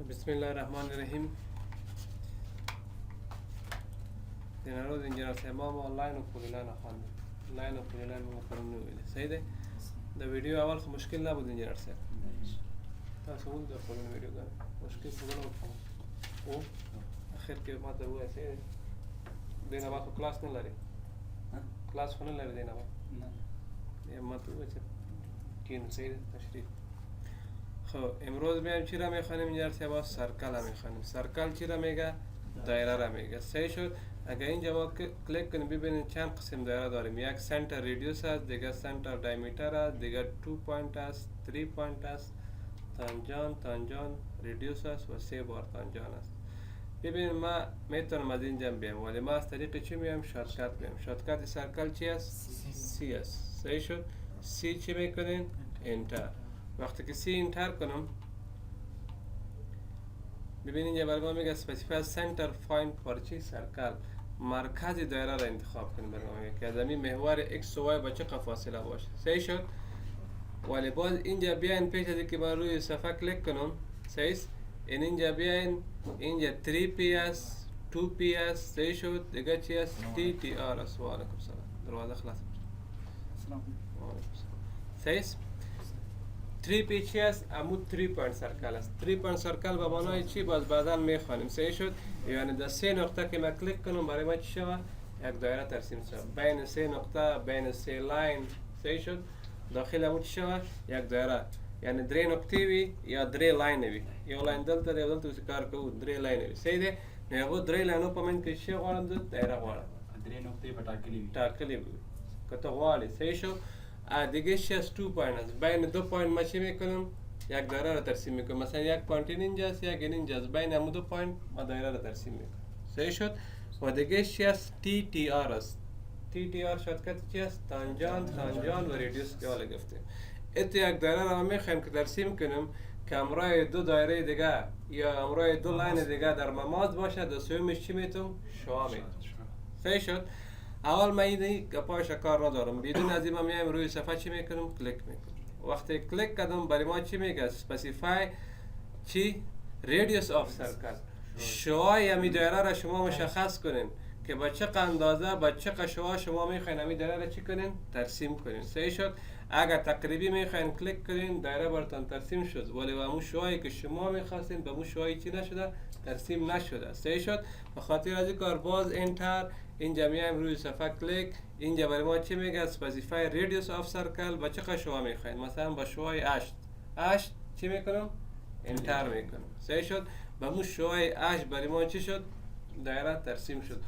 بسم الله الرحمن الرحیم. دینا روز انجینر صاحب ما لاین و پولی لاین خواندیم. لاین و پولی لاین ما پرون ویل. صحیح ده؟ در ویدیو اول خب مشکل نبود انجینر صاحب. تاسو ول در پرون ویدیو دار. مشکل خود نبود. او آخر که ما در وہ ایسے دینا ما تو کلاس نه لري. کلاس خونه لري دینا ما. نه. ما تو ایسے کین صحیح تشریح. خب امروز میایم چی را میخوانیم اینجا ارتباط سرکل را میخوانیم. سرکل چی را میگه؟ دایره را میگه. صحیح شد. اگر اینجا ما کلیک کنیم ببینید چند قسم دایره داریم. یک سنتر ریدیوس است، دیگه سنتر دایمیتر است، دیگه 2 پوینت است، 3 پوینت است، تانجان ریدیوس است و 3 بار تانجان است. ببینید ما میتونم از اینجا بیام ولی ما از طریق چی میام؟ شارتکت میام. شارتکت سرکل چی است؟ سی است. صحیح شد. سی چی میکنین؟ انتر. وقتی که سی انتر کنم ببینید اینجا برای ما میگه اسپسیفای سنتر پوینت فور چی؟ سرکل. مرکز دایره را انتخاب کنیم. برای ما میگه که از این محور ایکس و وای با چقدر فاصله باشه. صحیح شد. ولی باز اینجا بیاین پیش از اینکه من روی صفحه کلیک کنم صحیح. اینجا بیاین اینجا 3P است، 2P است. صحیح شد. دیگه چی است؟ TTR است. و علیکم السلام. دروازه خلاص سلام. صحیح. 3P چی است؟ عمود 3 پوینت سرکل است. 3 پوینت سرکل به معنای چی؟ باز بعدا میخوانیم. صحیح شد. یعنی در سه نقطه که من کلیک کنم برای ما چی شود؟ یک دایره ترسیم شود. بین سه نقطه، بین سه لاین. صحیح شد. داخل عمود چی شود؟ یک دایره. یعنی درې نقطې وي یا درې لاین وي. یو لاین دلته دی دلته چې کار کوو درې لاین وي. صحیح دی. نو هغه درې لاینو په منځ کې څه غواړم؟ زه دایره غواړم. درې نقطې به ټاکلې وي. ټاکلې وي. که ته غواړې. صحیح شو. دیگه چی از 2 پوینت است. بین 2 پوینت ما چی میکنم؟ یک دایره را ترسیم میکنم. مثلا یک پوینت اینجا است، یک اینجا است. بین همون 2 پوینت ما دایره را ترسیم میکنم. صحیح شد. و دیگه چی است؟ TTR است. TTR شارتکت چی است؟ تانجان و ریدیوس که حالا گفتیم. ات یک دایره را میخوایم که ترسیم کنیم که همراه دو دایره دیگه یا همراه دو لاین دیگه در مماس باشه. در سومش چی میتونم؟ شوا میتونم. صحیح شد. اول ما این گپایش کار ندارم. بدون از این ما میایم روی صفحه چی میکنم؟ کلیک میکنم. وقتی کلیک کردم برای ما چی میگه؟ اسپسیفای چی؟ ریدیوس آف سرکل. شوای همی دایره را شما مشخص کنین که با چه اندازه با چه شوا شما میخواین همی دایره را چی کنین؟ ترسیم کنین. صحیح شد. اگر تقریبی میخواین کلیک کنین دایره براتون ترسیم شد ولی با همون شوایی که شما میخواستین به همون شوایی چی نشده؟ ترسیم نشده. صحیح شد. به خاطر از این کار باز انتر. اینجا میایم روی صفحه کلیک. اینجا برای ما چی میگه؟ اسپسیفای ریدیوس آف سرکل. با چه شوا میخواین؟ مثلا با شوای 8 چی میکنم؟ انتر میکنم. صحیح شد. با همون شوای 8 برای ما چی شد؟ دایره ترسیم شد.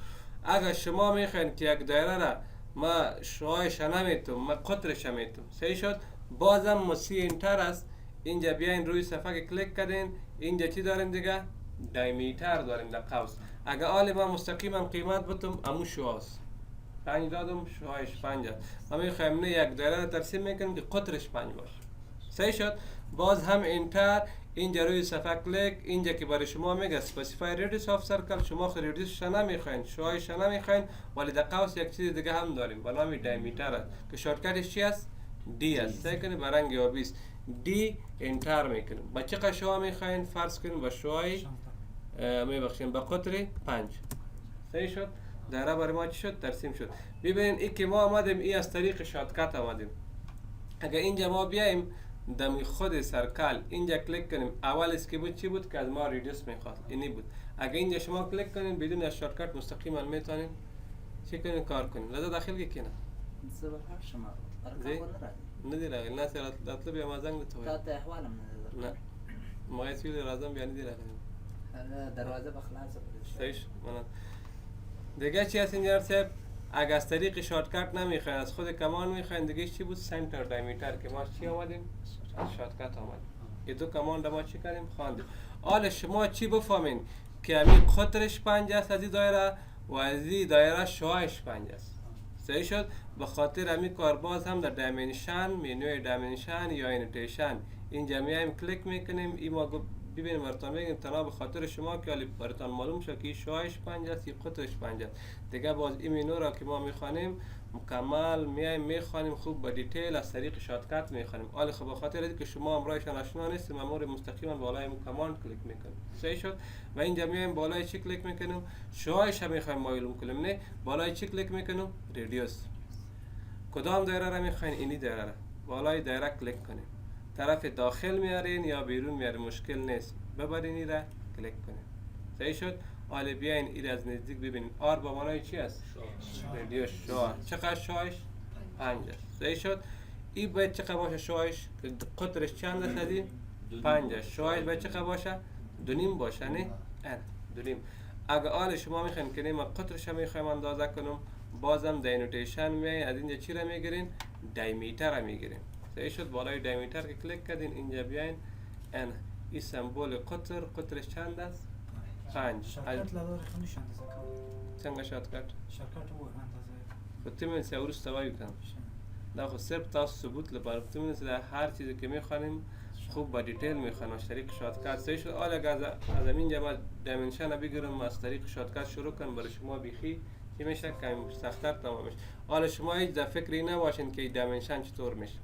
اگر شما میخواین که یک دایره را ما شوایش نمیتونم ما قطرش میتونم. صحیح شد. بازم مسی انتر است. اینجا بیاین روی صفحه کلیک کردین. اینجا چی داریم دیگه؟ دایمیتر داریم در قوس. اگر آل ما مستقیما قیمت بتم امو شواست 5 دادم شوایش 5 است. ما میخوایم نه یک دایره را ترسیم میکنیم که قطرش 5 باشه. صحیح شد. باز هم انتر. اینجا روی صفحه کلیک. اینجا که برای شما میگه اسپسیفای ریدیوس آف سرکل. شما خود ریدیوسش نمیخواین شوایش نمیخواین ولی در قوس یک چیز دیگه هم داریم به نام دایمیتر است که شارتکتش چی است؟ دی است. صحیح کنید به رنگ آبی است. دی انتر میکنیم. با چقدر شوا میخواین؟ فرض کنیم با شوای میبخشیم با قطر 5. صحیح شد. دایره برای ما چی شد؟ ترسیم شد. ببینید این که ما آمدیم این از طریق شارتکت آمدیم. اگر اینجا ما بیایم دمی خود سرکل اینجا کلیک کنیم اول است که بود چی بود که از ما ریدیوس میخواست اینی بود. اگر اینجا شما کلیک کنین بدون از شارتکت مستقیما میتونین چی کنین کار کنین. لذا داخل کی کنه زبر شما ندی راغلی نه سر اطلب یا مازنگ تو تا احوالم نه ما یې ویل راځم بیا ندی راغلی دروازه بخلاصه صحیح من دیگه چی هست اینجا صاحب. اگر از طریق شارتکت نمیخواین از خود کمان میخواین دیگه چی بود؟ سنتر دایمیتر که ما چی آمدیم؟ از شارتکت آمدیم. این دو کمان ما چی کردیم؟ خواندیم. حالا شما چی بفهمین که همین قطرش 5 است از این دایره و از این دایره شوایش 5 است. صحیح شد. به خاطر همین کار باز هم در دایمنشن منوی دایمنشن یا اینوتیشن اینجا میایم کلیک میکنیم. این ما ببینیم براتون میگم تنها به خاطر شما که حالی براتون معلوم شد که شوهش 5 است یا قطرش 5 است. دیگه باز این مینو را که ما میخوانیم مکمل میایم میخوانیم خوب با دیتیل از طریق شاتکت میخوانیم. حالی خب به خاطر اینکه شما امرایشان آشنا نیستیم امور مستقیما بالای کاماند کلیک میکنیم. صحیح شد؟ و اینجا میایم بالای چی کلیک میکنیم؟ شوهش هم میخوایم معلوم کنیم. نه بالای چی کلیک میکنیم؟ ریدیوس. کدام دایره را میخواین؟ اینی دایره را. بالای دایره کلیک کنیم. طرف داخل میارین یا بیرون میارین مشکل نیست. ببرین این را کلیک کنیم. صحیح شد؟ حالا بیاین این از نزدیک ببینین. آر با معنای چی است؟ ریدیوس شوه. چقدر شوهش؟ 5 است. صحیح شد؟ این باید چقدر باشه شوهش؟ قطرش چند است؟ 5 است. شوهش باید چقدر باشه؟ 2.5 باشه نه؟ 2.5. اگه آل شما میخواین که ما قطرش هم میخوایم اندازه کنم بازم دینوتیشن میای از اینجا چی را میگیرین؟ دایمیتر را میگیرین. صحیح شد؟ بالای دایمیتر که کلیک کردین اینجا بیاین این سمبول قطرش چند است؟ 5. شرکت لدار خونیش اندازه کنم. چنگه شاتکت؟ شرکت او اندازه خود تیمین سیورو استوایی کنم. دا خود صرف تاسو ثبوت لپاره تیمین در هر چیزی که میخوانیم خوب با دیتیل میخوان از طریق شاتکت. صحیح شد؟ حالا اگر از همین جمع دایمنشن بگیرم از طریق شاتکت شروع کنم برای شما بیخی چی میشه؟ کم سخت‌تر تمام میشه. حالا شما هیچ در فکری نباشین که دایمنشن چطور میشه.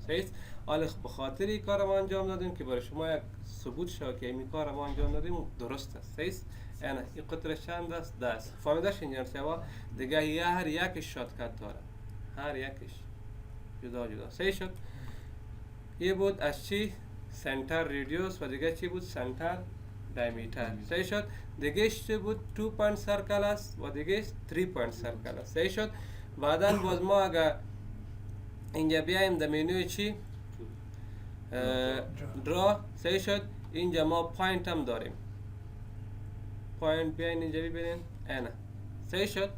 صحیح؟ حالا به خاطر این کار ما انجام دادیم که برای شما یک ثبوت شد که این کار ما انجام دادیم درست است. صحیح؟ یعنی این قطرش چند است؟ 10. فهمیدش اینجا سوا دیگه یه هر یکش شاتکت داره. هر یکش جدا جدا. صحیح شد؟ یه بود از چی؟ سنتر ریدیوس و دیگه چی بود؟ سنتر دایمیتر. صحیح شد؟ دیگه چی بود؟ 2 پوینت سرکل است و دیگه 3 پوینت سرکل است. صحیح شد؟ بعدا باز ما اگر اینجا بیایم در منوی چی؟ درا. صحیح شد؟ اینجا ما پوینت هم داریم. پوینت بیاین اینجا ببینین. اینا. صحیح شد؟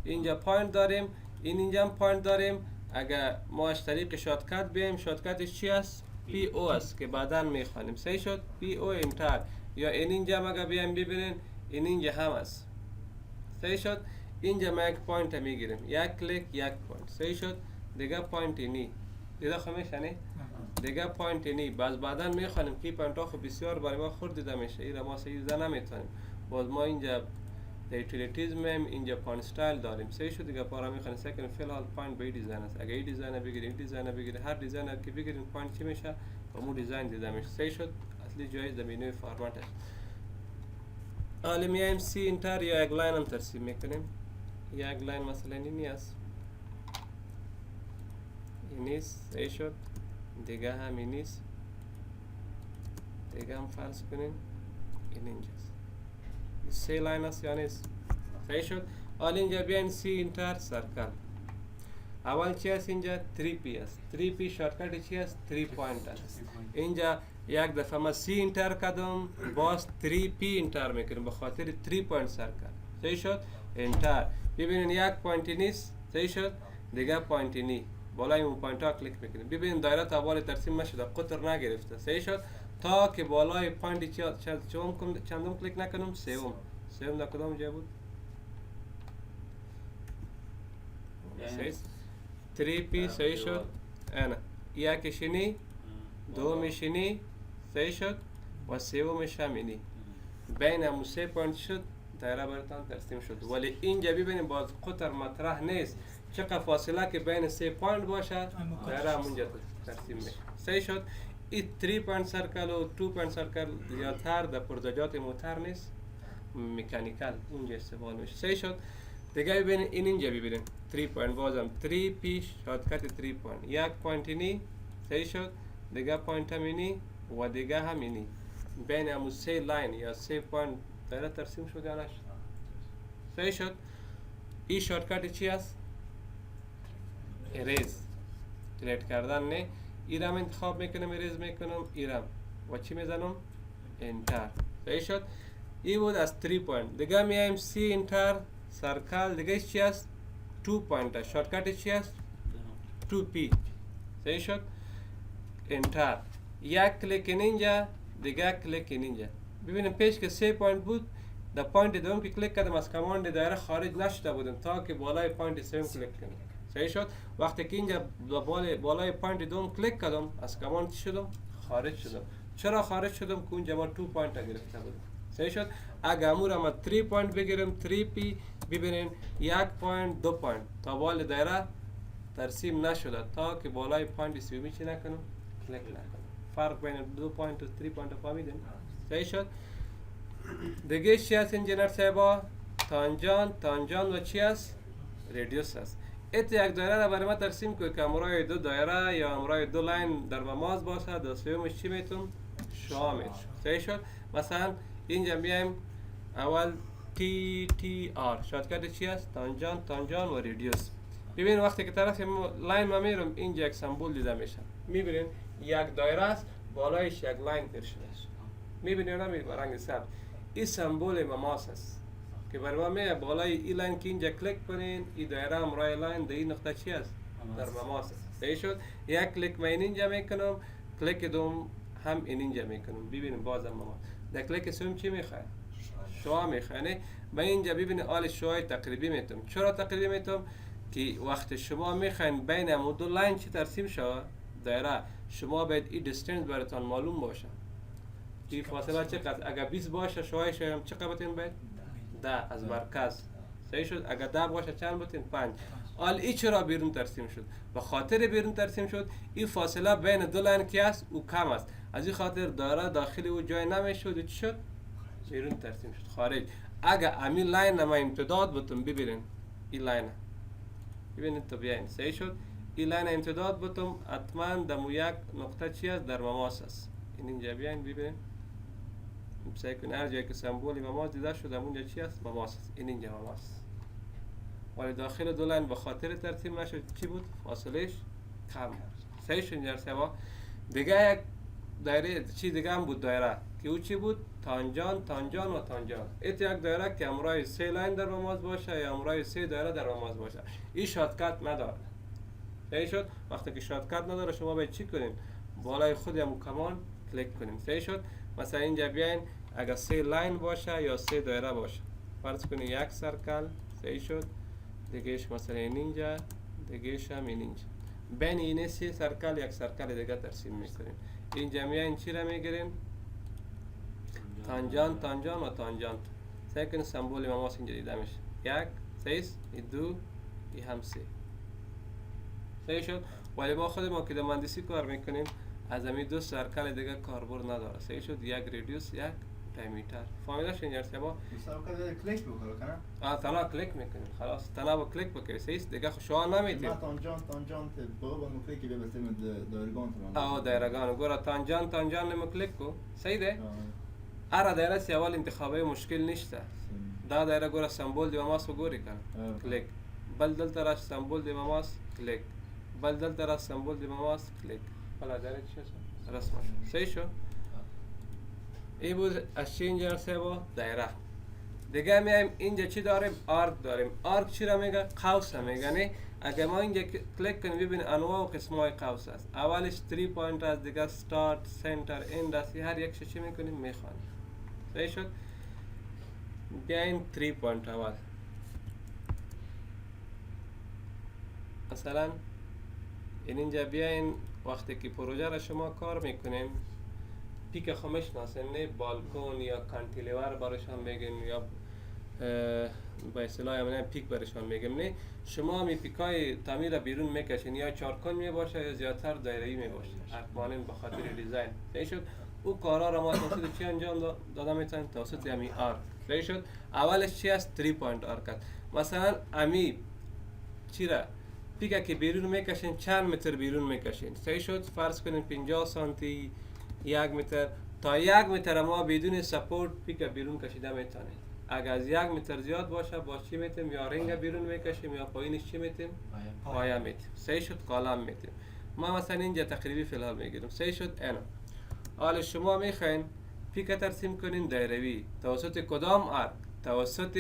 اینجا پوینت داریم. اینجا هم پوینت داریم. اگر ما از طریق شاتکت بیایم شاتکتش چی است؟ پی او است که بعدا میخوانیم. صحیح شد؟ پی او انتر. یا اینجا هم اگر بیایم ببینین اینجا هم است. صحیح شد؟ اینجا ما یک پوینت میگیریم. یک کلیک یک پوینت. صحیح شد؟ دیگه پوینت اینی. دیده خمیشه نه؟ دیگه پوینت اینی. بعدا میخوانیم که پوینت ها خب بسیار برای ما خورد دیده میشه. این ما صحیح دیده نمیتونیم. باز ما اینجا یوتیلیتیز میم اینجا پوینت استایل داریم. صحیح شد؟ دیگه پارا میخوانیم سکن فی الحال پوینت به دیزاین است. اگه این دیزاین بگیریم این دیزاین بگیریم هر دیزاین که بگیریم پوینت چی میشه؟ با مو دیزاین دیده میشه. صحیح شد؟ اصلی جایز در منوی فرمت است. حالا میایم سی انتر یا یک لاین هم ترسیم میکنیم. یک لاین مثلا اینی است. اینیست. صحیح شد؟ دیگه هم اینیست. دیگه هم فرض کنیم این اینجاست. سی لاین است یا نیست؟ صحیح شد؟ حالا اینجا بیاین سی انتر سرکل. اول چی است اینجا؟ 3P است. 3P شارتکت چی است؟ 3 پوینت است. اینجا یک دفعه ما سی انتر کردم باز 3P انتر میکنیم به خاطر 3 پوینت سرکل. صحیح شد؟ انتر. ببینین یک پوینت نیست. صحیح شد؟ دیگه پوینت نی. بالای اون پوینت ها کلیک میکنیم. ببینین دایره تا بالا ترسیم نشده. قطر نگرفته. صحیح شد؟ تا که بالای پوینت چندم کلیک نکنم؟ سوم در کدام جا بود؟ 3P. صحیح شد؟ اینا یکش اینی، دومش اینی. صحیح شد؟ و سومش هم اینی. بین همون 3 پوینت شد دایره براتان ترسیم شد. ولی اینجا ببینیم باز قطر مطرح نیست. چقدر فاصله که بین 3 پوینت باشد دایره همونجا ترسیم میشه. صحیح شد؟ این 3 پوینت سرکل و 2 پوینت سرکل زیادتر در پرزجات موتر نیست، مکانیکال اونجا استفاده میشه. صحیح شد؟ دیگه ببینید اینجا ببینید 3 پوینت بازم 3P شاتکت 3 پوینت. یک پوینت اینی. صحیح شد؟ دیگه پوینت هم اینی و دیگه هم اینی. بین همون 3 لاین یا 3 پوینت دایره ترسیم شد یا نشد؟ صحیح شد؟ این شاتکت چی است؟ اریز. دیلیت کردن نه. ایرم انتخاب میکنم اریز میکنم ایرم و چی میزنم؟ انتر. صحیح شد؟ این بود از 3 پوینت. دیگه میایم سی انتر سرکل. دیگه چی است؟ 2 پوینت. شارتکت چی است؟ 2P. صحیح شد؟ انتر. یک کلیک اینجا دیگه کلیک اینجا. ببینیم پیش که 3 پوینت بود در پوینت دوم که کلیک کردم از کماند دایره خارج نشده بودم تا که بالای پوینت سوم کلیک کنم. صحیح شد؟ وقتی که اینجا بالای پوینت دوم کلیک کردم از کماند شدم خارج شدم. چرا خارج شدم که اونجا ما 2 پوینت گرفته بودم. صحیح شد. اگه امور ما 3 پوینت بگیریم 3 پی ببینین 1 پوینت 2 پوینت تا بال دایره ترسیم نشده تا که بالای پوینت سومی چی نکنم کلیک نکنم. فرق بین 2 پوینت و 3 پوینت فهمیدین؟ صحیح شد. دیگه چی هست انجینر صاحبا؟ تانجان و چی هست؟ ریدیوس هست. ات یک دایره را برای ما ترسیم که امرای دو دایره یا امرای دو لاین در مماز باشه، دو سومش چی میتون؟ شعاع میتون. صحیح شد. مثلا اینجا میایم اول تی آر شارتکت چی هست؟ تانجان و ریدیوس. ببین وقتی که طرف لاین ما میرم اینجا یک سمبول دیده میشه. میبینین یک دایره است بالایش یک لاین تر شده است. میبینین نمیبینین رنگ سبز. این سمبول مماس است که برای ما میگه بالای این لاین که اینجا کلیک کنین این دایره امرای لاین در این نقطه چی است؟ در مماس است. صحیح شد. یک کلیک من اینجا میکنم، کلیک دوم هم اینجا میکنم. ببینین بازم مماس. در کلیک سوم چی میخواد؟ شعاع میخواد. یعنی من اینجا ببینین آل شعاع تقریبی میتونم. چرا تقریبی میتونم؟ که وقت شما میخواین بین هم دو لاین چی ترسیم شود دایره، شما باید این دیستنس براتون معلوم باشه. این فاصله چقدر؟ اگر 20 باشه شعاعش هم چقدر بتین باید؟ 10 از مرکز. صحیح شد. اگر 10 باشه چند بتین؟ 5. حال این چرا بیرون ترسیم شد؟ به خاطر بیرون ترسیم شد این فاصله بین دو لاین کی است؟ او کم است. از این خاطر دایره داخل او جای نمیشد و چی شد؟ بیرون ترسیم شد، خارج. اگر همین لاین ما امتداد بتون ببینین این لاین ببینید تو بیاین. صحیح شد. این لاین امتداد بتون حتما دمو یک نقطه چی است؟ در مماس است. این اینجا بیاین ببینید. سعی کنید هر جایی که سمبولی مماس دیده شده اونجا چی است؟ مماس است. این اینجا مماس. ولی داخل دو لاین به خاطر ترتیب نشد چی بود؟ فاصلهش کم. صحیح شد اینجا سوا. دیگه یک دایره چی دیگه هم بود دایره که او چی بود؟ تانجان و تانجان. ایت یک دایره که امرای 3 لاین در مماس باشه یا امرای 3 دایره در مماس باشه. این شاتکت نداره. صحیح شد. وقتی که شاتکت نداره شما باید چی کنین؟ بالای خود هم کمان کلیک کنین. صحیح شد. مثلا اینجا بیاین اگر 3 لاین باشه یا 3 دایره باشه فرض کنین یک سرکل. صحیح شد. دیگهش مثلا اینجا، دیگهش هم اینجا. بین این 3 سرکل یک سرکل دیگه ترسیم میکنین. اینجا میاین چی را میگیرین؟ تانجان و تانجانت. سعی کنین سمبول مماس اینجا دیده میشه. 1 3 2 این هم 3. صحیح شد. ولی ما خود ما که در مهندسی کار میکنیم از همین دو سرکل دیگه کاربرد نداره. صحیح شد. یک ریدیوس یک دیامیتر. فهمیده شد اینجا با سرکل کلیک بکنه کنه؟ تنها کلیک میکنیم خلاص. تنها با کلیک بکنیم. صحیح دیگه شعاع نمیدیم. ما تانجانت با کلیک ببستیم دایرگان تو. دایرگان گورا تانجان نمو کلیک کو. صحیح ده؟ اره دایره سی اول انتخابه مشکل نیسته. دا دایره گورا سمبول دی مماس گوری کنه. کلیک. بل دلتا راش سمبول دی مماس کلیک. بل دلتا راش سمبول دی مماس کلیک. حالا دایره چی هست؟ رسم شد. صحیح شد. این بود از چی اینجا سبا دایره. دیگه میایم اینجا چی داریم؟ آرک داریم. آرک چی را میگه؟ قوس میگه. نه اگه ما اینجا کلیک کنیم ببینید انواع و قسمای قوس است. اولش 3 پوینت است، دیگه استارت، سنتر، اند است. هر یک چی میکنیم میخوانیم. صحیح شد. بیاین 3 پوینت اول. مثلا اینجا بیاین وقتی که پروژه را شما کار میکنین پیک خمش ناسن نه بالکن یا کانتیلیور برشان میگن یا با اصطلاح همین پیک برشان میگم. نه شما می پیکای تعمیر بیرون میکشین یا چارکن می باشه یا زیادتر دایره‌ای می باشه ارکمانین به خاطر دیزاین. صحیح شد. او کارا را ما توسط چی انجام داده میتونیم؟ توسط همین آرک. صحیح شد. اولش چی است؟ 3 پوینت آرک است. مثلا امی چی را پیکا که بیرون میکشین چند متر بیرون میکشین. صحیح شد. فرض کنین 50 سانتی 1 متر تا 1 متر ما بدون سپورت پیکا بیرون کشیده میتونیم. اگر از 1 متر زیاد باشه با چی میتیم؟ یا رنگ بیرون میکشیم یا پایینش چی میتیم؟ پایه میتیم. صحیح شد. کالم میتیم. ما مثلا اینجا تقریبی فی الحال میگیریم. صحیح شد. اینا حالا شما میخواین پیکا ترسیم کنین دایروی توسط کدام آرک؟ توسط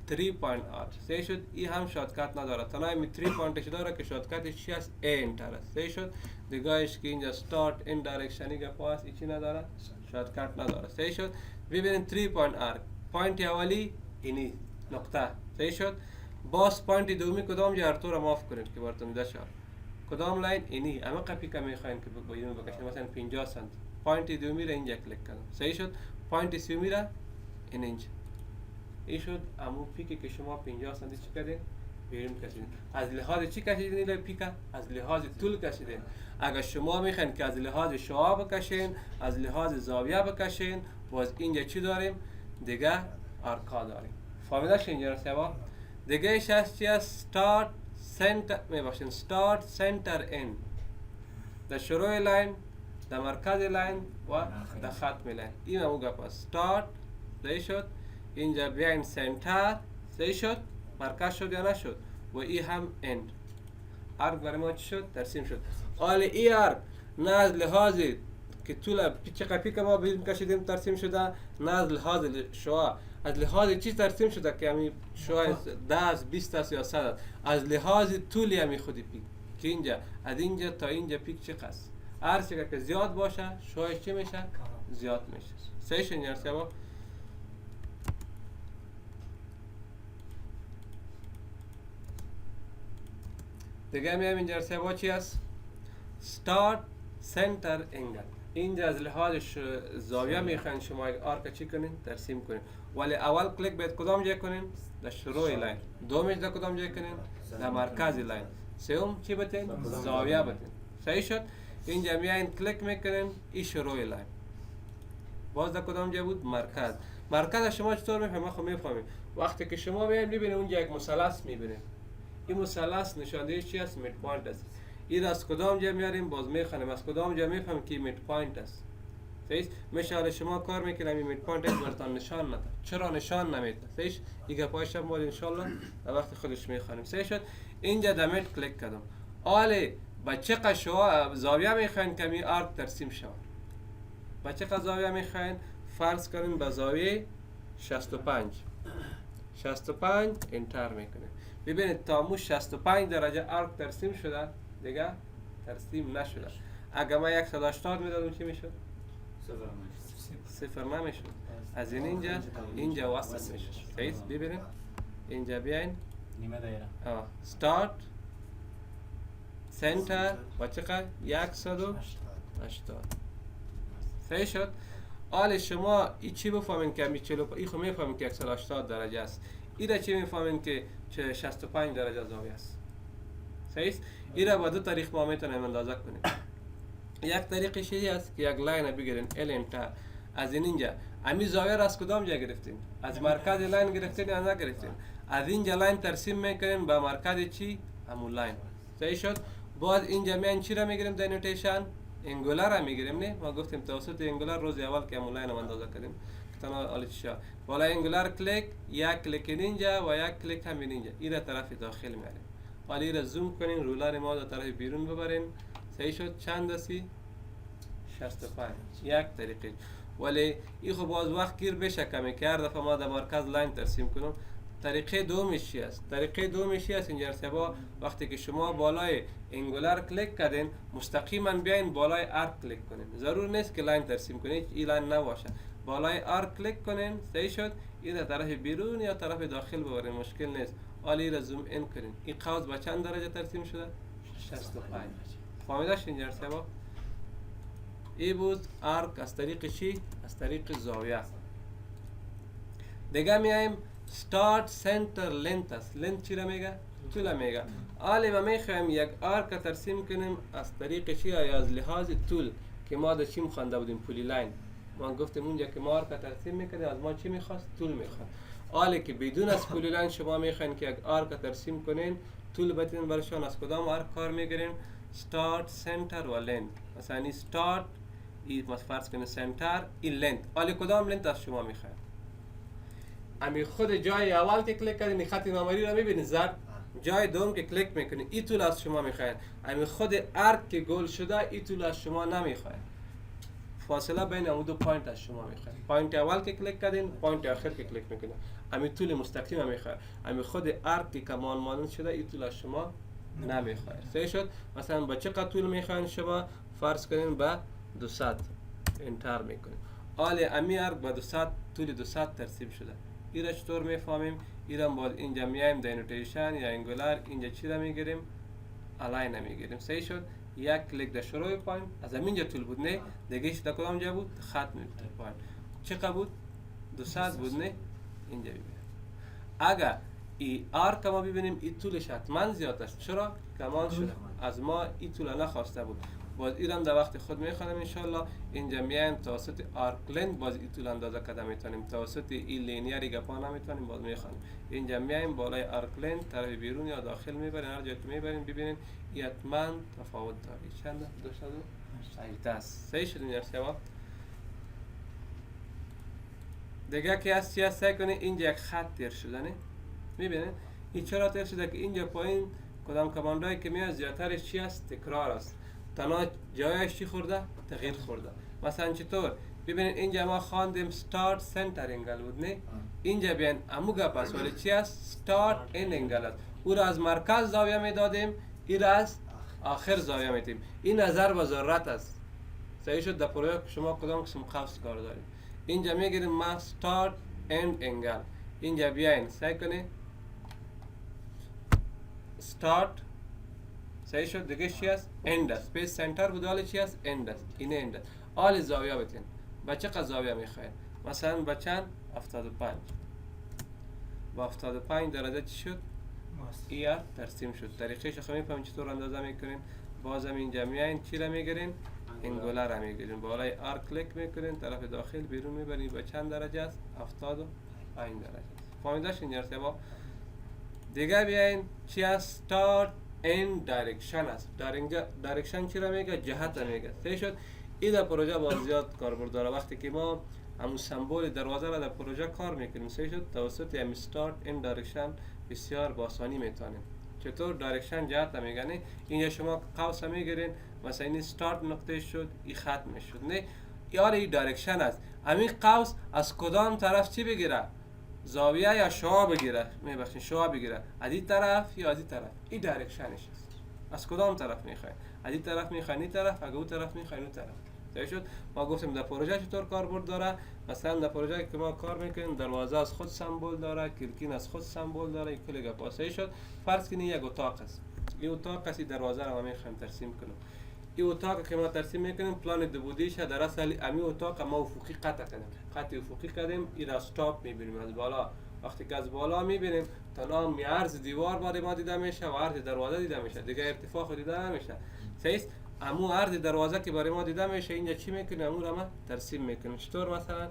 3 پوینت آرک. صحیح شد. این هم شاتکت نداره. تنها می 3 پوینتش داره که شاتکتش چی است؟ انتر است. صحیح شد. دیگهش که اینجا استارت این دایرکشنی که پاس چی نداره؟ شاتکت نداره. صحیح شد. ببینید 3 پوینت آرک. پوینت اولی اینی نقطه. صحیح شد. باز پوینت دومی کدام جا ارتو را معاف کنید که براتون دیده شد. کدام لاین اینی اما قپی که میخواین که بیرون بکشید مثلا 50 سانتی پوینت دومی را اینجا کلیک کردم صحیح شد. پوینت سومی را اینجا. این شد امو پیکی که شما 50 سانتی چی کردین بیرون کشیدین. از لحاظ چی کشیدین این پیکا؟ از لحاظ طول کشیدین. اگر شما میخواین که از لحاظ شعاع بکشین، از لحاظ زاویه بکشین، باز اینجا چی داریم؟ دیگه آرکا داریم. فهمیده شد اینجا سوا؟ دیگه ایش هست چی هست؟ start center میباشین start center end. در شروع لاین، در مرکز لاین و در ختم لاین. این همون گپ است. start صحیح شد. اینجا بیاین سنتر صحیح شد. مرکز شد یا نشد. و ای هم end. ارک برای ما چی شد؟ ترسیم شد. حالا ای ارک نه از لحاظ که طول چقدر پیک ما بیرون کشیدیم ترسیم شده، نه از لحاظ شعاع. از لحاظ چی ترسیم شده که همین شعاع 10 20 است یا 100 است. از لحاظ طولی همین خودی پیک که اینجا از اینجا تا اینجا پیک چقدر است. هر چقدر که زیاد باشه شعاعش چی میشه؟ زیاد میشه. صحیح شد این سبا؟ دیگه میام اینجا سبا چی است؟ start center angle. اینجا از لحاظ زاویه میخواین شما یک آرک چی کنین؟ ترسیم کنین. ولی اول کلیک باید کدام جای کنین؟ در شروع لاین. دومش در کدام جای کنین؟ در مرکز لاین. سوم چی بتین؟ زاویه بتین. صحیح شد؟ اینجا میاین کلیک میکنین این شروع لاین. باز در کدام جای بود؟ مرکز. مرکز شما چطور میفهمید؟ خب میفهمید. وقتی که شما میاین میبینید اونجا یک مثلث میبینید. این مثلث نشانده چی است؟ مید پوینت است. این از کدام جا میاریم؟ باز میخوانیم از کدام جا میفهمیم که مید پوینت است. صحیح؟ میشه شما کار میکنیم این مید پوینت است براتون نشان نده. چرا نشان نمیده؟ صحیح؟ دیگه پایش هم باید ان شاء الله در وقت خودش میخوانیم. صحیح شد؟ اینجا دمید کلیک کردم. حالا با چقدر شما زاویه میخواین که می آرک ترسیم شود؟ با چقدر زاویه میخواین؟ فرض کنین با زاویه 65 انتر میکنین. ببینید تا مو 65 درجه آرک ترسیم شده، دیگه ترسیم نشده. اگر ما 180 میدادم چی میشد؟ صفر نمیشد. از اینجا وصل میشه. صحیح؟ ببینید اینجا بیاین نیمه دایره start center و چقدر؟ 180. صحیح شد؟ حالا شما ای چی بفهمین که می 45 ای خو میفهمین که 180 درجه است. ایره چی میفهمین که 65 درجه زاویه است. صحیح است؟ ایره با دو طریق ما میتونیم اندازه کنیم. یک طریقش این است که یک لاین بگیرین ال انتر از اینجا امی زاویه را از کدام جا گرفتین؟ از مرکز لاین گرفتین یا نگرفتین؟ از اینجا لاین ترسیم میکنین به مرکز چی؟ همون لاین. صحیح شد؟ باز اینجا میان چی را میگیریم در نوتیشن؟ انگولار را میگیریم. نه ما گفتیم توسط انگولار روز اول که همون لاین رو اندازه کردیم تنها آلیچشا بالا انگولار کلیک یک کلیک اینجا و یک کلیک همین اینجا این را طرف داخل میاریم. حالا این را زوم کنین رولر ما در طرف بیرون ببرین. صحیح شد؟ چند دستی؟ 65 یک طریقه. ولی این خب باز وقت گیر بشه کمی که هر دفعه ما در مرکز لاین ترسیم کنم. طریقه دومش چی است؟ طریقه دومش چی است اینجا سبا؟ وقتی که شما بالای انگولار کلیک کردین مستقیما بیاین بالای آرک کلیک کنین. ضرور نیست که لاین ترسیم کنین، این لاین نباشه. بالای آرک کلیک کنین. صحیح شد؟ این در طرف بیرون یا طرف داخل ببرین، مشکل نیست. حالا این را زوم این کنین. این قوس با چند درجه ترسیم شده؟ 65. فهمیده شد اینجا سبا؟ این بود آرک از طریق چی؟ از طریق زاویه. دیگه میایم start center length است. length چی را میگه؟ طول میگه. حالا ما میخوایم یک آرک ترسیم کنیم از طریق چی یا از لحاظ طول که ما در چی خوانده بودیم؟ پولی لاین. ما گفتیم اونجا که ما آرک ترسیم میکنیم از ما چی میخواست؟ طول میخواد. حالا که بدون از پولی لاین شما میخواین که یک آرک ترسیم کنین طول بتین برشان از کدام آرک کار میگیرین؟ start center و length. مثلا این start این فرض کنید سنتر این لنت. حالا کدام لنت از شما میخواین؟ امی خود جای اول که کلیک کردین خط نامری را میبینید زرد. جای دوم که کلیک میکنید این طول از شما میخواین. امی خود آرک که گل شده این طول از شما نمیخواین. فاصله بین اون دو پوینت از شما میخواین. پوینت اول که کلیک کردین پوینت آخر که کلیک میکنید امی طول مستقیم میخواین. امی خود آرک که کمان مانند شده این طول از شما نمیخواین. صحیح شد؟ مثلا با چقدر طول میخواین شما؟ فرض کنین با 200 انتر میکنیم. حالا امی آرک با 200 طول 200 ترسیم شده. این را چطور میفهمیم؟ این را باید اینجا میایم در نوتیشن یا انگولار اینجا چی را میگیریم؟ الاین میگیریم. صحیح شد؟ یک کلیک در شروع پایین از همینجا طول بود نه دیگه در کدام جا بود خط میفته پایین چقدر بود 200 بود نه اینجا ببینیم اگر ای آرک ما ببینیم ای طولش حتما زیاد است چرا کمان شده از ما ای طول نخواسته بود باز ایرم در وقت خود میخوانم انشالله اینجا میایم توسط آرک لنت باز ای طول اندازه کده میتونیم توسط ای لینیری گپا نمیتونیم باز میخوانیم اینجا میایم بالای آرک لنت طرف بیرون یا داخل میبرین هر جا که میبرین ببینین ای حتما تفاوت داره چنده 200 است صحیح شد این جواب دیگه که از چی است کنه اینجا یک خط تیر شده نه میبینین این چرا تیر شده که اینجا پایین کدام کماندایی که میاد زیادترش چی است تکرار است تنها جایش چی خورده تغییر خورده مثلا چطور ببینید اینجا ما خواندیم start center انگل بود نه اینجا بیان امو گپ است ولی چی است start end انگل است او را از مرکز زاویه میدادیم این را از آخر زاویه میدیم این نظر به ضرورت است صحیح شد در پروژه شما کدام قسم قوس کار دارید اینجا میگیریم ما start end انگل اینجا بیاین سعی کنید start صحیح شد دیگه چی است end است پیس سنتر بود حالا چی است end است این end است حال زاویه بتین با چقدر زاویه میخواین مثلا با چند 75 با 75 درجه چی شد ایر ترسیم شد طریقش خو میفهمین چطور اندازه میکنین بازم اینجا میاین چی را میگیرین انگولر را میگیرین بالای آر کلیک میکنین طرف داخل بیرون میبرین با چند درجه است 75 درجه فهمیداش این ارتباط دیگه بیاین چی است start end direction است در اینجا direction چی را میگه جهت را میگه صحیح شد این در پروژه باز زیاد کاربرد داره وقتی که ما همون سمبل دروازه را در پروژه کار میکنیم صحیح شد توسط هم start end direction بسیار با آسانی میتونیم چطور دایرکشن جهت میگه اینجا شما قوس میگیرین مثلا این استارت نقطه شد این خط میشد نه یار این دایرکشن است همین قوس از کدام طرف چی بگیره زاویه یا شعاع بگیره میبخشین شعاع بگیره از این طرف یا از این طرف این دایرکشنش است از کدام طرف میخواین از این طرف میخواین این طرف اگه اون طرف میخواین اون طرف صحیح شد ما گفتیم در پروژه چطور کاربرد داره مثلا در پروژه که ما کار میکنیم دروازه از خود سمبل داره کلکین از خود سمبل داره این کلی گپا صحیح شد فرض کنید یک اتاق است این اتاق است دروازه رو ما میخوایم ترسیم کنیم این اتاق که ما ترسیم میکنیم پلان دو بودیش در اصل امی اتاق ما افقی قطع کنیم قطع افقی کردیم این را استاپ میبینیم از بالا وقتی که از بالا میبینیم تمام عرض دیوار بعد ما دیده میشه و عرض دروازه دیده میشه دیگه ارتفاع خود دیده نمیشه صحیح امو عرض دروازه که برای ما دیده میشه اینجا چی میکنیم امو را ما ترسیم میکنیم چطور مثلا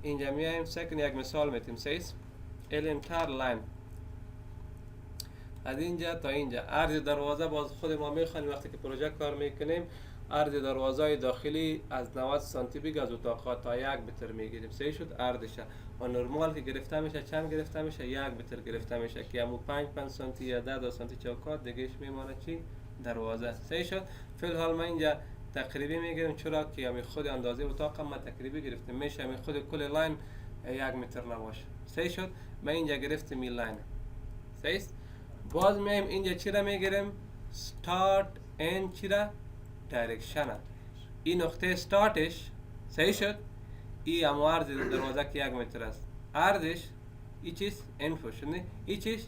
اینجا میایم سکن یک مثال میتیم سیس الانتر لاین از اینجا تا اینجا عرض دروازه باز خود ما میخوانیم وقتی که پروژه کار میکنیم عرض دروازه داخلی از 90 سانتی بیگ از اتاق تا 1 متر میگیریم صحیح شد عرضش و نرمال که گرفته میشه چند گرفته میشه 1 متر گرفته میشه که همون 5 سانتی یا 10 سانتی چوکات دیگهش میمونه چی دروازه صحیح شد فی الحال ما اینجا تقریبی میگیریم چرا که همین خود اندازه اتاق ما تقریبی گرفتیم میشه همین خود کل لاین 1 متر نباشه صحیح شد ما اینجا گرفتیم این لاین صحیح باز میایم اینجا چی را میگیریم start end چی را دایرکشن این نقطه استارتش صحیح شد این هم عرض دروازه که 1 متر است عرضش این چیز انفو شد نه این چیز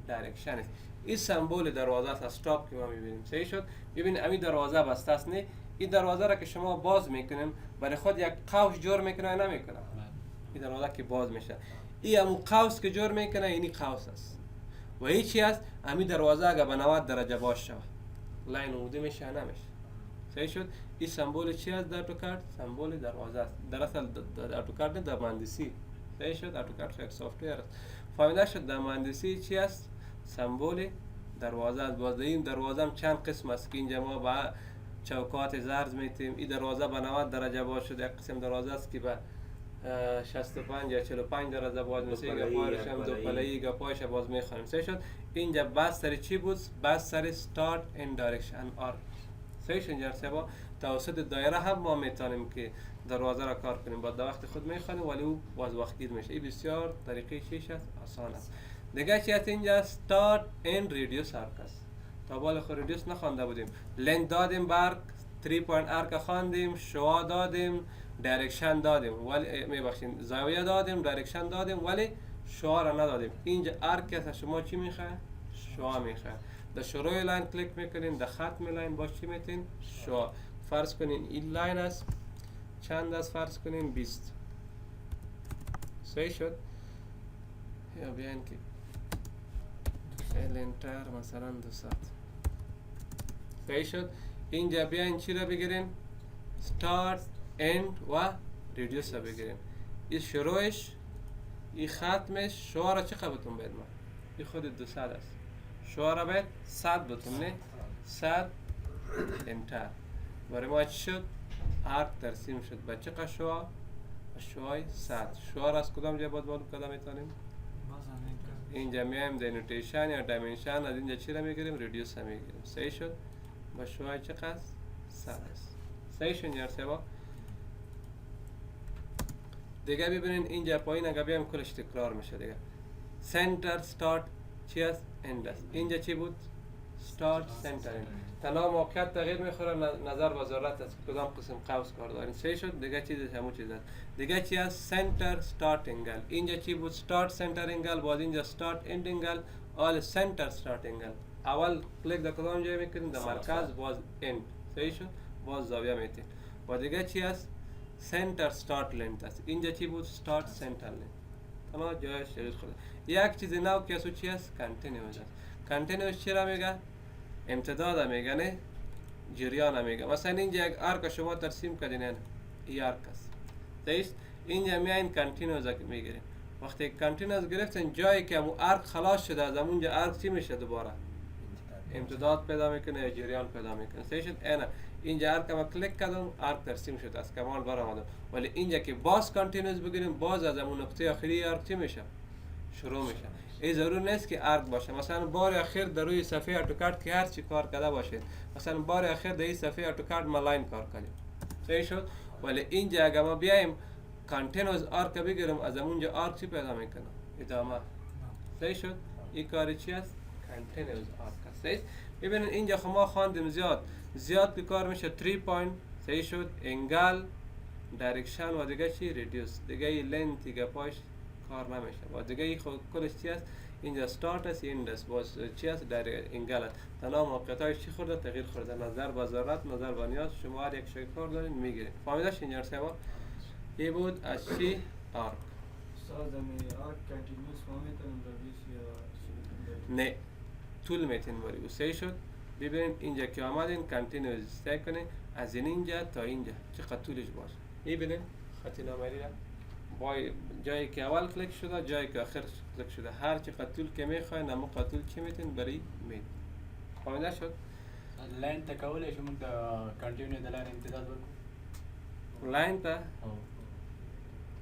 دایرکشن است این سمبل دروازه است استاپ که ما میبینیم صحیح شد ببین همین دروازه بسته است نه این دروازه را که شما باز میکنیم برای خود یک قوس جور میکنه نمیکنه این دروازه که باز میشه این همون قوس که جور میکنه اینی قوس است و این چی است همین دروازه اگه به 90 درجه باز شود لاین عمودی میشه نمیشه صحیح شد این سمبل چی است در اتوکاد سمبل دروازه است در اصل در اتوکاد در مهندسی صحیح شد اتوکاد یک سافتور است فهمیده شد در مهندسی چی است سمبل دروازه است باز این دروازه هم چند قسم است که اینجا ما با چوکات زرد میتیم این دروازه به 90 درجه باز شده یک قسم دروازه است که به 65 یا 45 درجه باز میشه گپایش هم دو پله‌ای گپایش باز میخوانیم صحیح شد اینجا بس سر چی بود بس سر start and direction آر صحیح شد اینجا سبا توسط دایره هم ما میتونیم که دروازه را کار کنیم بعد وقت خود میخوانیم ولی او باز وقت گیر میشه این بسیار طریقه چیش است آسان است دیگه چی است اینجا start and reduce arc است تا بالا خود reduce نخوانده بودیم لنت دادیم برق 3 point arc خواندیم شعاع دادیم دایرکشن دادیم ولی میبخشین زاویه دادیم دایرکشن دادیم ولی شعاع را ندادیم اینجا ارک است شما چی میخواه شعاع میخواین. در شروع لاین کلیک میکنین، در ختم لاین با چی میتین؟ شعاع. فرض کنین این لاین است، چند است؟ فرض کنین 20. صحیح شد؟ یا بیاین که الانتر مثلا 200. صحیح شد؟ اینجا بیاین چی را بگیرین؟ start end و reduce را بگیرین. این شروعش، این ختمش، شعاع را چقدر بتون بید ما؟ این خود 200 است. شعاع را بید 100 بتون نه؟ 100 انتر. برای ما چی شد؟ ارک ترسیم شد. با چقدر شعاع؟ شعاع 100. شعاع را از کدام جای باید معلوم کدام میتونیم؟ اینجا میایم در نوتیشن یا دایمنشن، از اینجا چی را میگیریم؟ ریدیوس را میگیریم. صحیح شد؟ با شعاع چقدر؟ 100 است. صحیح شد یار سبا؟ دیگه ببینین اینجا پایین اگه بیایم کلش تکرار میشه دیگه. سنتر استارت چی است؟ اند است. اینجا چی بود؟ استارت سنتر اند. تنها موقعیت تغییر میخوره، نظر به ضرورت است کدام قسم قوس کار دارین. صحیح شد؟ دیگه چیزش همون چیز است. دیگه چی است؟ سنتر استارت انگل. اینجا چی بود؟ استارت سنتر انگل. باز اینجا استارت اند انگل. آل سنتر استارت انگل. اول کلیک در کدام جای میکنین؟ در مرکز. باز اند. صحیح شد؟ باز زاویه میتین. و دیگه چی است؟ سنتر استارت لنت است. اینجا چی بود؟ استارت سنتر لنت. تمام جایش شریک خود. یک چیز نو که اسو چی است؟ کنتینیوس است. کنتینیوس چی را میگه؟ امتداد میگه نه؟ جریان میگه. مثلا اینجا یک آرک شما ترسیم کردین، این آرک است. صحیح؟ اینجا میاین کنتینیوس میگیرین. وقتی کنتینیوس گرفتن، جایی که همون آرک خلاص شده از همونجا آرک چی میشه دوباره؟ امتداد پیدا میکنه یا جریان پیدا میکنه. صحیح شد؟ اینا اینجا آرک ما کلیک کردم، آرک ترسیم شد، از کمال برآمدم. ولی اینجا که باز کنتینیوس بگیریم، باز از همون نقطه آخری آرک چی میشه؟ شروع میشه. این ضرور نیست که آرک باشه. مثلا بار اخیر در روی صفحه اتوکاد که هر چی کار کرده باشید، مثلا بار اخیر در این صفحه اتوکاد ما لاین کار کردیم. صحیح شد؟ ولی اینجا اگه ما بیایم کنتینیوس آرک بگیریم، از همونجا آرک چی پیدا میکنه؟ ادامه. صحیح شد؟ این کاری چی است؟ کنتینیوس آرک است. صحیح؟ ببینید اینجا خب ما خواندیم زیاد که کار میشه 3 پوینت. صحیح شد؟ انگل، دایرکشن و دیگه چی؟ ریدیوس. دیگه این لنت دیگه پاش کار نمیشه. و دیگه این خود کلش چی است؟ اینجا استارت است، این است. باز چی است؟ در انگل است. تمام موقعیت‌های چی خورده؟ تغییر خورده. نظر به ضرورت، نظر به نیاز شما هر یک شای کار دارین میگیرین. فهمیدش اینجا سوا؟ این بود از چی؟ آرک. استاد می آرک کنتینیوس میتونم رویش یا نه، طول میتین بری. صحیح شد؟ ببینید اینجا که آمدین کنتینیوس استیک کنین، از اینجا تا اینجا چقدر طولش باشه. این ببینید خط نامری را با جایی که اول کلیک شده، جایی که آخر کلیک شده، هر چقدر طول که میخواین اما طول چی میتین بری مید. فهمیده شد؟ لاین تکولی شما کنتینیو د لاین امتداد ورکو. لاین تا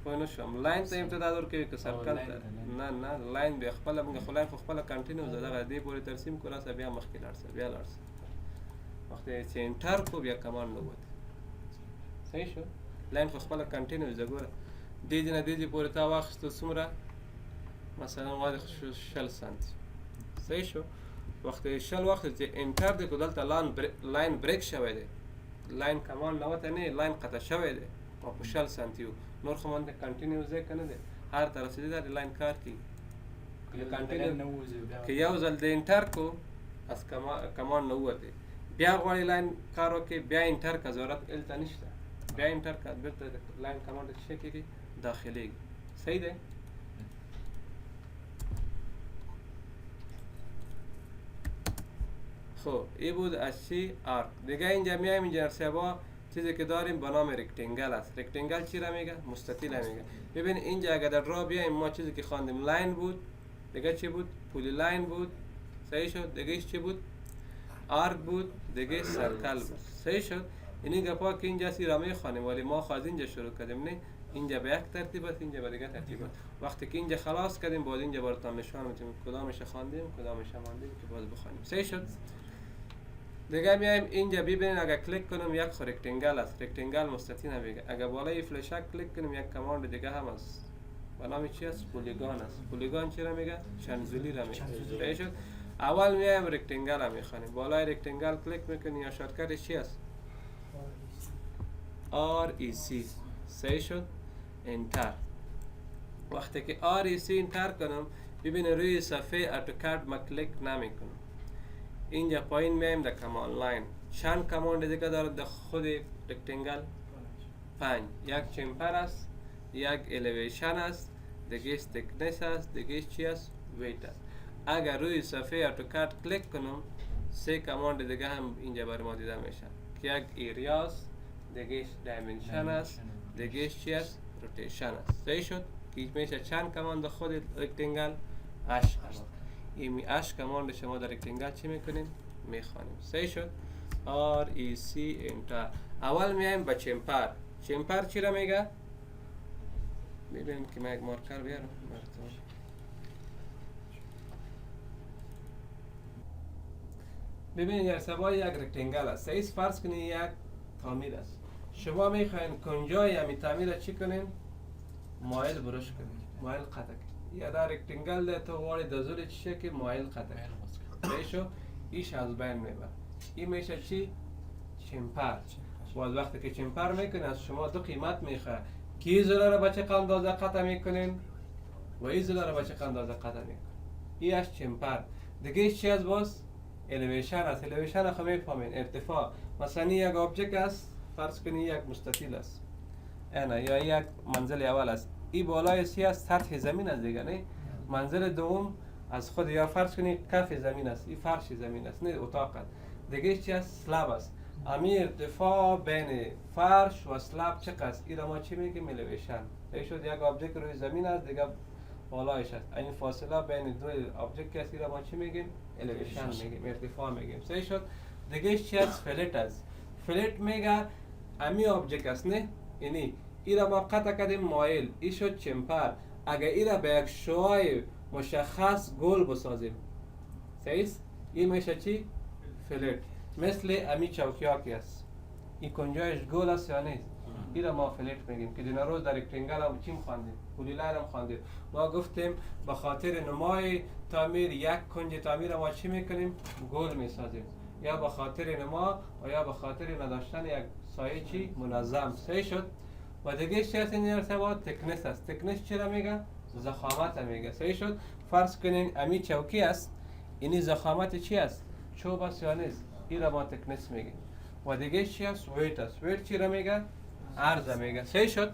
پوینه شم. لاین تا امتداد ورکوي که سرکل تا نه لاین به خپل موږ خلای خپل کنټینیو زده دې پورې ترسیم کړه سه بیا مخکې لاړ بیا لاړ وخت چې انټر کو بیا کمان نو وته. صحیح شو؟ لاین خو خپل کنټینیو زګوره دې پورې تا واخستو څومره مثلا واده 60 سانتی. صحیح شو؟ وقتی شل وقت چې انټر دې کو دلته لاین بریک شوی دی، لاین کمان نو وته نه، لاین قطع شوی دی او په 60 سانتی نور خو مونږ کنټینیو ځای کنه دی هر طرف سے دې لاین کار کی کنټینیو که یو ځل د انټر کو اس کمان نو وته بیا غواړي لاین کار وکي بیا انټر کا ضرورت الته نشته، بیا انټر کا بیرته لاین کمان د شي کېږي داخلي. صحیح دی؟ خب این بود از چی؟ آرک. دیگه اینجا میایم اینجا ارسبا چیزی که داریم به نام رکتنگل است. رکتنگل چی را میگه؟ مستطیل میگه. ببین اینجا اگر در راه بیایم ما چیزی که خواندیم لاین بود، دیگه چی بود؟ پولی لاین بود. صحیح شد؟ دیگه چی بود؟ آرک بود، دیگه سرکل بود. صحیح شد؟ اینی گپا که اینجا سی را میخوانیم ولی ما خواهد اینجا شروع کردیم نه، اینجا به یک ترتیب است، اینجا به دیگه ترتیب است. وقتی که اینجا خلاص کردیم باز اینجا براتون نشون میدیم کدامش خواندیم کدامش ماندیم که باز بخوانیم. صحیح شد؟ دیگه میایم اینجا ببینید اگر کلیک کنم یک رکتنگل است، رکتنگل مستطیل میگه. اگر بالای فلشک کلیک کنم یک کماند دیگه هم است به نام چی است؟ پولیگون است. پولیگون چی را میگه؟ چنزولی را میگه. صحیح شد؟ اول میایم رکتنگل را میخوانیم، بالای رکتنگل کلیک میکنیم یا شارتکتش چی است؟ REC. صحیح شد؟ انتر. وقتی که REC انتر کنم ببینید روی صفحه اتوکاد ما کلیک نمیکنم. اینجا پایین میایم در کماند لاین. چند کماند دیگه داره در خود رکتنگل؟ 5. یک چمپر است، یک الیویشن است، دیگه تکنس است، دیگه چی است؟ ویت است. اگر روی صفحه اتوکاد کلیک کنم 3 کماند دیگه هم اینجا برای ما دیده میشه که یک ایریا است، دیگه دایمنشن است، دیگه چی است؟ روتیشن است. صحیح شد؟ که میشه چند کماند خود رکتنگل؟ 8 کماند. این 8 کماند شما در رکتنگل چی میکنیم؟ میخوانیم. صحیح شد؟ REC انتر. اول میایم به چمپر. چمپر چی را میگه؟ ببینیم که من یک مارکر بیارم. ببینید در سوای یک رکتنگل است. صحیح فرض کنید یک تعمیر است. شما میخواین کنجای همی تعمیر را چی کنین؟ مایل برش کنین، مایل قطع کنین. یا در رکتنگل ده تو وارد دازور چیه که مایل قطع کنین. صحیح شد؟ ایش از بین میبر. این میشه چی؟ چمپر. باز وقتی که چمپر میکنین از شما دو قیمت میخواه که این زله را به چه اندازه قطع میکنین و این زله را به چه اندازه قطع میکنین. این از چمپر. دیگه چی از باز؟ الیویشن است. الیویشن خب میفهمین ارتفاع. مثلا یک آبجکت است، فرض کنید یک مستطیل است اینا، یا یک منزل اول است. این بالای سی است، سطح زمین است دیگه، نه منزل دوم از خود، یا فرض کنید کف زمین است، این فرش زمین است، نه اتاق است. دیگه چی است؟ سلاب است. امی ارتفاع بین فرش و سلاب چقدر است؟ این را ما چی میگیم؟ الیویشن. این شد یک آبجکت روی زمین است، دیگه بالایش است. این فاصله بین دو آبجکت است، این را ما چی میگیم؟ الیویشن میگیم، ارتفاع میگیم. صحیح شد؟ دیگه چی است؟ فلت است. فلت میگه امی آبجکت است، نه یعنی این را ما قطع کردیم مایل، این شد چمپر. اگر این را به یک شوهای مشخص گل بسازیم، صحیح است؟ این میشه چی؟ فلت. مثل امی چوکی ها که است، این کنجایش گل است یا نیست؟ این را ما فلت میگیم. که دینا روز در رکتنگل هم چیم خواندیم؟ پولیلایر هم خواندیم. ما گفتیم به خاطر نمای تعمیر یک کنج تعمیر را ما چی میکنیم؟ گل میسازیم. یا به خاطر نما و یا به خاطر نداشتن یک سایه چی؟ منظم. صحیح شد؟ و دیگه چی هست این ارتباط؟ تکنس است. تکنس چی را میگه؟ ضخامت میگه. صحیح شد؟ فرض کنین امی چوکی است، اینی ضخامت چی است؟ چوب است یا نیست؟ این را ما تکنس میگیم. و دیگه چی است؟ ویت است. ویت چی را میگه؟ عرض میگه. صحیح شد؟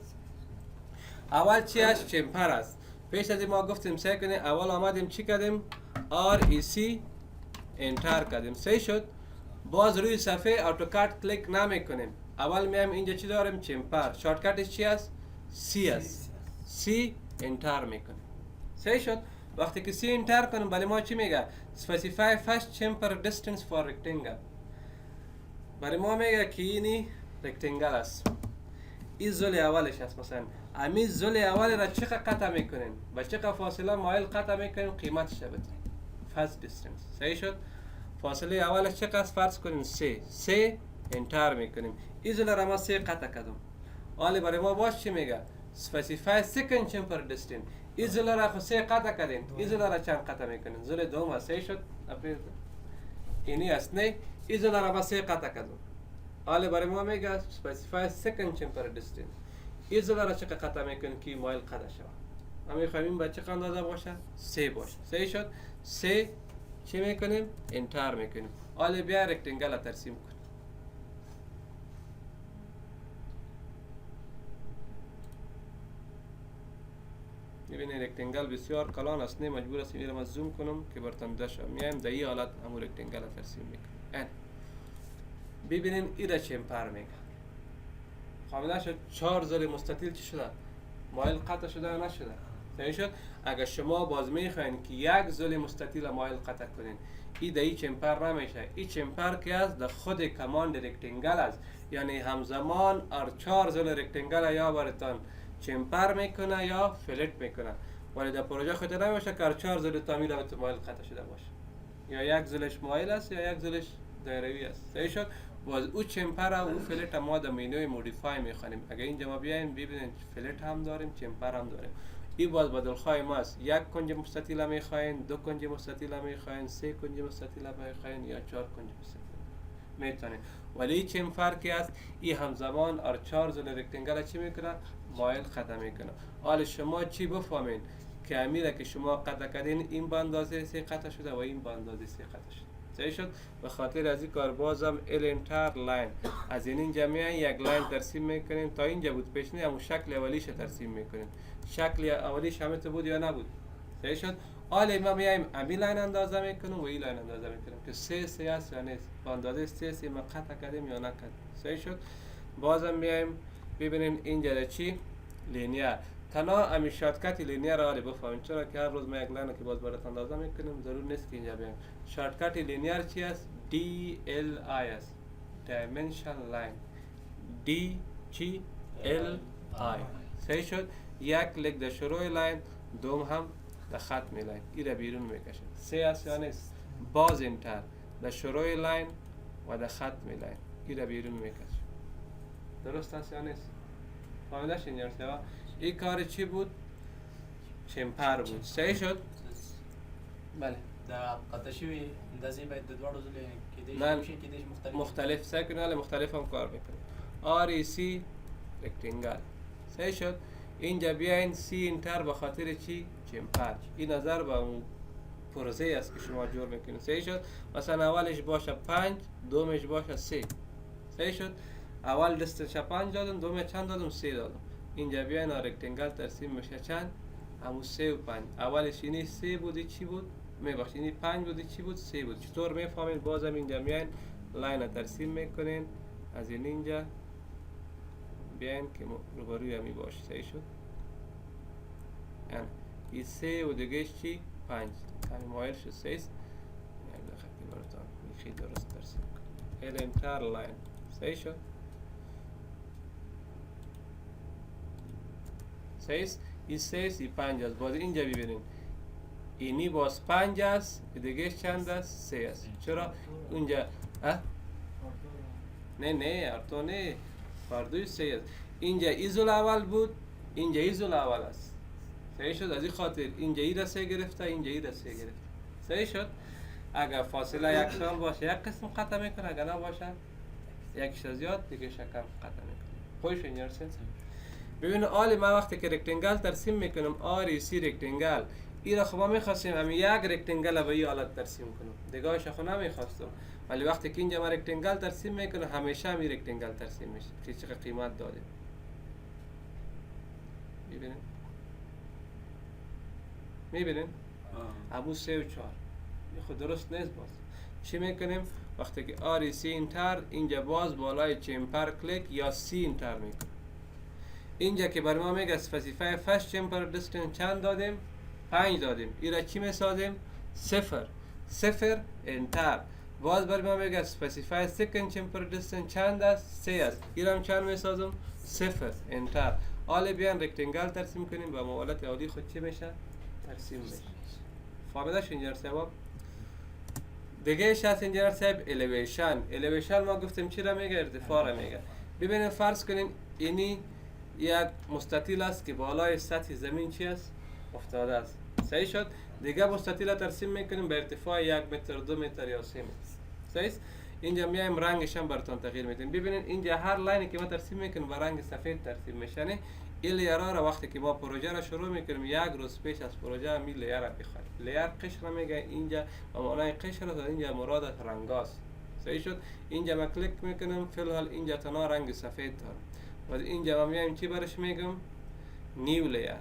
اول چی است؟ چمپر است. پیش از این ما گفتیم سعی کنیم اول آمدیم چی کردیم؟ REC انتر کردیم. صحیح شد؟ باز روی صفحه اتوکاد کلیک نمی کنیم. اول میایم اینجا چی داریم؟ چمپر. شارتکتش چی است؟ C است. C انتر میکنیم. صحیح شد؟ وقتی که C انتر کنیم برای ما چی میگه؟ specify first chamfer distance for rectangle. برای ما میگه که اینی رکتنگل است. این زل اولش است. مثلا امی زل اول را چقدر قطع میکنین؟ با چقدر فاصله مایل قطع میکنین؟ قیمتش بده. first distance. صحیح شد؟ فاصله اولش چقدر فرض کنین؟ 3 انتر میکنیم. این زل را ما 3 قطع کردم. حالا برای ما باش چی میگه؟ specify second chamfer distance. این زل را خود 3 قطع کردین. این زل را چند قطع میکنین؟ زل دوم است. صحیح شد؟ اینی است، نه؟ این زل را ما 3 قطع کردم. حالا برای ما میگه specify second chamfer distance. این زل را چقدر قطع میکنین که مایل قطع شود؟ ما میخوایم با چقدر اندازه باشه؟ 3 باشه. صحیح شد؟ 3 چی میکنیم؟ انتر میکنیم. حالا بیا رکتنگل ترسیم کنیم. ببینید رکتنگل بسیار کلان است، نه مجبور است این را زوم کنم که برتون داشته. میایم در این حالت همون رکتنگل ترسیم میکنیم. ببینین این را چمپر میگه. خامنه شد 4 زل مستطیل چی شده؟ مایل قطع شده یا نشده؟ صحیح شد؟ اگر شما باز میخواین که یک زل مستطیل مایل قطع کنین، این در این چمپر نمیشه. این چمپر که است در خود کماند رکتنگل است، یعنی همزمان 4 زل رکتنگل یا برتان چمپر میکنه یا فلت میکنه. ولی در پروژه خود نمیشه که 4 زل تعمیر مایل قطع شده باشه. یا یک زلش مایل است یا یک زلش دایروی است. صحیح شد؟ باز او چمپر و او فلت ما در مینوی مودیفای میخوانیم. اگر اینجا ما بیایم ببینید فلت هم داریم، چمپر هم داریم. این باز بدل خواهی ما است. یک کنج مستطیل میخواین، 2 کنج مستطیل میخواین، 3 کنج مستطیل میخواین یا 4 کنج مستطیل میتونین. ولی چمپر که است این همزمان 4 زل رکتنگل چی میکنه؟ مایل قطع میکنه. حالا شما چی بفهمین که امیره که شما قطع کردین این به اندازه 3 قطع شده و این به اندازه 3 قطع شده. صحیح شد؟ به خاطر از این کار بازم الانتر لاین از اینجا میان یک لاین ترسیم میکنیم تا اینجا بود پیشنی همون شکل اولیش ترسیم میکنیم. شکل اولیش همه تو بود یا نبود؟ صحیح شد؟ حالا ما میایم امی لاین اندازه میکنیم و این لاین اندازه میکنیم که 3 است یا نیست. با اندازه 3 ما قطع کردیم یا نکردیم. صحیح شد؟ بازم میایم ببینیم اینجا چی؟ لینیر. تنها امی شارتکت لینیر را بفهمیم، چرا که هر روز ما یک لاین که باز برات اندازه میکنیم ضرور نیست که اینجا بیایم. شارتکت لینیر چی است؟ DLI است. Dimension Line. D چی؟ LI. صحیح شد؟ یک کلیک در شروع لاین، دوم هم در ختم لاین. این را بیرون میکشه. 3 است یا نیست؟ باز انتر در شروع لاین و در ختم لاین. این را بیرون میکشه. درست است یا نیست؟ فهمیده شدین سوا؟ این کار چی بود؟ چمپر بود. صحیح شد؟ بله. در قطع شوی اندازه باید د دوړو ځله کېدای نه، شي کېدای شي مختلف سکنال مختلف هم کار میکنه. REC رکتنگل. صحیح شد؟ اینجا بیاین سی انتر به خاطر چی؟ چمپر. این نظر به اون پروژه است که شما جور میکنید. صحیح شد؟ مثلا اولش باشه 5، دومش باشه 3. صحیح شد؟ اول دستش 5 دادم، دوم چند دادم؟ 3 دادم. اینجا بیاین رکتنگل ترسیم میشه چند؟ همون 3 و 5. اولش اینی 3 بودی چی بود؟ میبخشید اینی 5 بودی چی بود؟ 3 بود. چطور میفهمید؟ بازم اینجا میاین لاین ترسیم میکنین از اینجا بیاین که روبروی همی باشه. صحیح شد؟ این 3 و دیگه چی؟ 5. همین مایل شد 3 است. یک دقیقه براتان میخی درست ترسیم کنیم. الانتر لاین. صحیح شد؟ صحیح است؟ این 3 است، این 5 است. باز اینجا ببینین اینی باز 5 است، دیگه چند است؟ 3 است. چرا؟ اونجا نه ارتو نه، فردوی 3 است. اینجا ایزول اول بود، اینجا ایزول اول است. صحیح شد؟ از این خاطر اینجا ای را 3 گرفته، اینجا ای را 3 گرفته. صحیح شد؟ اگر فاصله یکسان باشه یک قسم قطع میکنه، اگر نباشه یکیش زیاد دیگه کم قطع میکنه. خوش اینجا سنس. ببین آلی ما وقتی که رکتنگل ترسیم میکنم REC رکتنگل، این را خب ما میخواستیم همین یک رکتنگل به این حالت ترسیم کنم، دیگه‌اش خب نمیخواستم. ولی وقتی که اینجا ما رکتنگل ترسیم میکنم همیشه همین رکتنگل ترسیم میشه که چقدر قیمت داده. میبینین؟ ابو 3 و 4 خود درست نیست. باز چی میکنیم؟ وقتی که REC انتر، اینجا باز بالای چمپر کلیک یا سی انتر میکنیم. اینجا که بر ما میگه اسپسیفای فرست چمپر دیستنس چند دادیم؟ 5 دادیم. این را چی میسازیم؟ 0 انتر. باز بر ما میگه اسپسیفای سکند چمپر دیستنس چند است؟ 3 است. این را چند میسازم؟ 0 انتر. حالا بیان رکتنگل ترسیم کنیم با موالت اولی خود چی میشه؟ ترسیم میشه. فهمیده شد انجینیر صاحب؟ دیگه ایش هست انجینیر صاحب الیویشن ما گفتیم چی را میگه؟ ارتفاع را میگه. ببینید فرض کنین اینی یک مستطیل است که بالای سطح زمین چی است؟ افتاده است. صحیح شد؟ دیگه مستطیل ترسیم میکنیم به ارتفاع 1 متر، 2 متر یا 3 متر. صحیح؟ اینجا میایم رنگش هم براتون تغییر میدیم. ببینید اینجا هر لاینی که ما ترسیم میکنیم با رنگ سفید ترسیم میشه. نه این لیرها را وقتی که ما پروژه را شروع میکنیم یک روز پیش از پروژه می لیر را بخوایم. لیر قشر میگه اینجا و معنای قشر تا اینجا مراد رنگاست. صحیح شد؟ اینجا ما کلیک میکنم فی الحال اینجا تنها رنگ سفید داره. و اینجا ما میایم چی برش میگم؟ نیو لیر.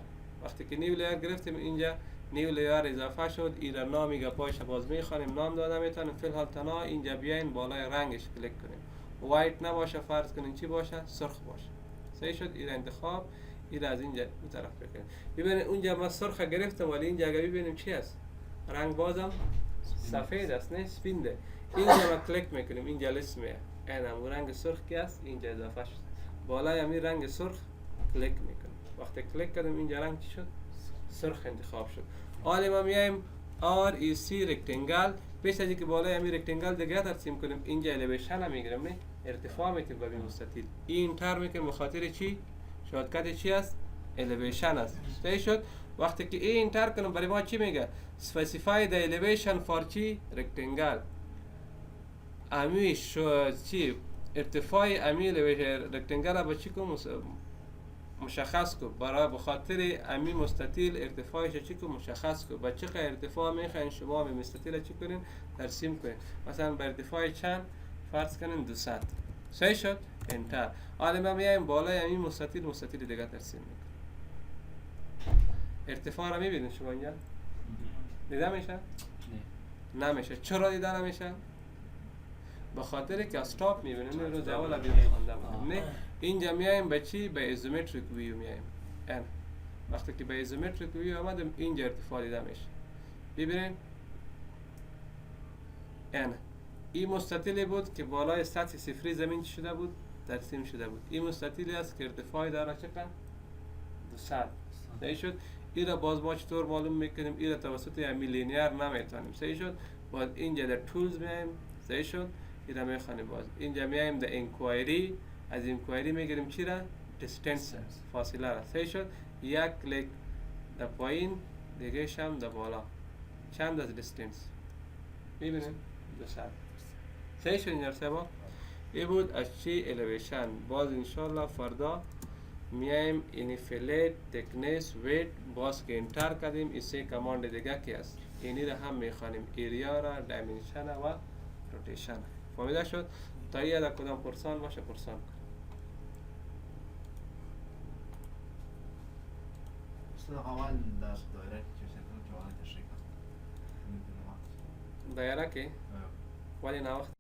وقتی که نیو لیر گرفتیم اینجا نیو لیر اضافه شد. این را نامیگه پایش باز میخوانیم نام داده میتونیم. فی الحال تنها اینجا بیاین بالای رنگش کلیک کنیم. وایت نباشه، فرض کنین چی باشه؟ سرخ باشه. صحیح شد؟ این انتخاب این از اینجا اون طرف بکنیم. ببینید اونجا ما سرخ گرفتم ولی اینجا اگه ببینیم چی است؟ رنگ بازم سفید است، نه سپینده. اینجا ما کلیک میکنیم اینجا اسمه اینم رنگ سرخ کی است؟ اینجا اضافه شد. بالای همین رنگ سرخ کلیک میکنیم. وقتی کلیک کردیم اینجا رنگ چی شد؟ سرخ انتخاب شد. حالا ما میایم REC رکتنگل، پیش از اینکه بالای همین رکتنگل دیگه ترسیم کنیم اینجا الیویشن هم میگیریم، نه ارتفاع میتیم به این مستطیل. این تر میکنیم به خاطر چی؟ شارتکت چی است؟ الیویشن است. صحیح شد؟ وقتی که این انتر کنم برای ما چی میگه؟ specify the elevation for چی؟ رکتنگل. امی چی؟ ارتفاع امی رکتنگل با چی کنم؟ مشخص کو برای بخاطر امی مستطیل ارتفاعش چی کو مشخص کو با چقدر ارتفاع میخواین شما به مستطیل چی کنین ترسیم کنین مثلا به ارتفاع چند فرض کنین 200 صحیح شد انتر حالا ما میایم بالای امی مستطیل دیگه ترسیم میکنیم ارتفاع را میبینید شما اینجا دیده میشه نمیشه چرا دیده نمیشه به خاطر که استاپ میبینیم رو جوال بیرون خوانده بودیم نه اینجا میایم به چی به ایزومتریک ویو میایم این وقتی که به ایزومتریک ویو آمدیم اینجا ارتفاع دیده میشه ببینید این مستطیلی بود که بالای سطح صفری زمین چی شده بود ترسیم شده بود این مستطیلی است که ارتفاعی داره چقدر 200 صحیح شد این را باز ما چطور معلوم میکنیم این را توسط امی لینیر نمیتونیم صحیح شد باز اینجا در تولز میایم صحیح شد این را میخوانیم باز اینجا میایم در انکوایری از انکوایری میگیریم چی را دیستنس فاصله را صحیح شد یک کلیک در پایین دیگه شم در بالا چند از دیستنس میبینیم 200 صحیح شد اینجا سبا این بود از چی الیویشن باز انشالله فردا میایم اینیفیلیت تکنس ویت باز که انتر کردیم این سه کماند دیگه که است اینی را هم میخوانیم ایریا را دایمنشن و روتیشن فهمیده شد تا یه در کدام پرسان باشه پرسان کن استاد اول در دایره که چیزتون جوان تشریح کنم دایره که ولی نه وقت